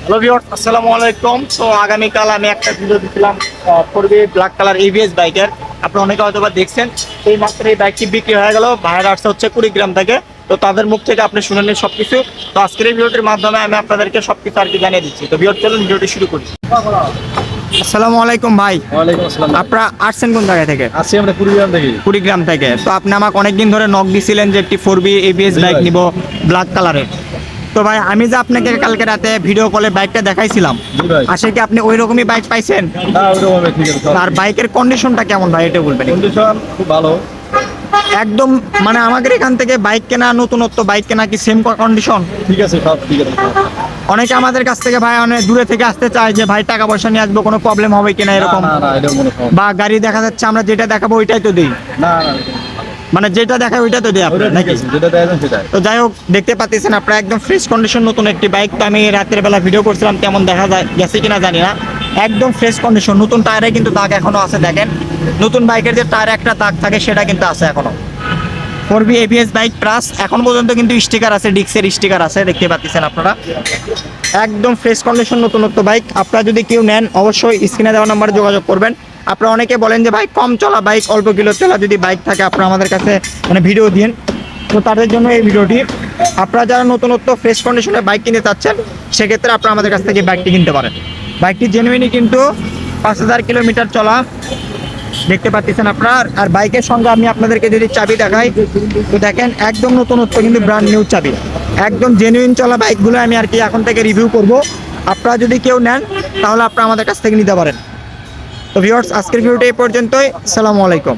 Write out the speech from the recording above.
Hello viewers, আসসালামু আলাইকুম। তো আগামীকাল আমি একটা ভিডিও দিয়েছিলাম করবে ব্ল্যাক কালার এবিএস বাইকের। আপনারা অনেকে হয়তো বা দেখছেন, এই মাত্র এই বাইকটি বিক্রি হয়ে গেল। ভাইয়ের আসছে হচ্ছে কুড়িগ্রাম থেকে। তো তাদের মুখ থেকে আপনি শুনে নিন সবকিছু। তো আজকের এই ভিডিওটির মাধ্যমে আমি আপনাদেরকে সবকিছু আর কি জানিয়ে দিচ্ছি। তো ভিউয়ার্স, চলুন ভিডিওটি শুরু করি। আসসালামু আলাইকুম ভাই। ওয়ালাইকুম আসসালাম। আপনারা আসছেন কোন জায়গা থেকে? আছি আমরা কুড়িগ্রাম থেকে। কুড়িগ্রাম থেকে। তো আপনি আমাকে অনেকদিন ধরে নক দিছিলেন যে একটি 4B এবিএস বাইক ভাই। নিব ব্ল্যাক কালারের। তো ভাই, আমি যে আপনাকে কালকে রাতে ভিডিও কলে বাইকটা দেখাইছিলাম, জি ভাই। আসলে কি আপনি ওই রকমই বাইক পাইছেন? হ্যাঁ ওরকম ঠিক আছে। আর বাইকের কন্ডিশনটা কেমন ভাই, এটা বলবেন? কন্ডিশন খুব ভালো। একদম মানে আমাদের এখান থেকে বাইক কেনা, নতুনত্ব বাইক কেনা কি সেম কন্ডিশন? ঠিক আছে, সব ঠিক আছে। অনেকে আমাদের কাছ থেকে ভাই অনেক দূরে থেকে আসতে চায় যে ভাই টাকা পয়সা নিয়ে আসবো, কোনো প্রবলেম হবে কিনা এরকম। না না এটা মনে হয় বা গাড়ি দেখা যাচ্ছে আমরা যেটা দেখাবো ওইটাই তো দিই, না না মানে যেটা দেখায় ওইটা তো দিই ওটা আপনার ঠিক নাকি? আছে, যেটা দেয় সেটাই। তো যাই হোক, দেখতে পাচ্ছেন আপনারা একদম ফ্রেশ কন্ডিশন নতুন একটি বাইক। তো আমি রাতের বেলা ভিডিও করছিলাম, তেমন দেখা যায় গেছে কিনা জানি না। একদম ফ্রেশ কন্ডিশন, নতুন টায়ারে কিন্তু দাগ এখনো আছে। দেখেন, নতুন বাইকের যে টায়ারে একটা দাগ থাকে সেটা কিন্তু আছে এখনো। 4B ABS বাইক প্লাস এখন পর্যন্ত কিন্তু স্টিকার আছে, ডিক্সের স্টিকার আছে, দেখতে পাচ্ছেন আপনারা। একদম ফ্রেশ কন্ডিশন নতুনত্ব বাইক। আপনারা যদি কেউ নেন অবশ্যই স্ক্রিনে দেওয়া নাম্বারে যোগাযোগ করবেন। আপনারা অনেকে বলেন যে ভাই কম চলা বাইক, অল্প কিলো চলা যদি বাইক থাকে আপনারা আমাদের কাছে মানে ভিডিও দিন। তো তাদের জন্য এই ভিডিওটি। আপনারা যারা নতুনত্ব ফ্রেশ কন্ডিশনে বাইক কিনতে চাচ্ছেন, সেক্ষেত্রে আপনারা আমাদের কাছ থেকে বাইকটি কিনতে পারেন। বাইকটি জেনুইনই কিন্তু 5000 কিলোমিটার চলা, দেখতে পাচ্ছেন আপনারা। আর বাইকের সঙ্গে আমি আপনাদেরকে যদি চাবি দেখাই, তো দেখেন একদম নতুনত্ব কিন্তু ব্র্যান্ড নিউ চাবি। একদম জেনুইন চলা বাইকগুলো আমি আর কি এখন থেকে রিভিউ করব। আপনারা যদি কেউ নেন তাহলে আপনারা আমাদের কাছ থেকে নিতে পারেন। তো ভিউয়ার্স, আজকের ভিডিওটা এই পর্যন্তই। আসসালামু আলাইকুম।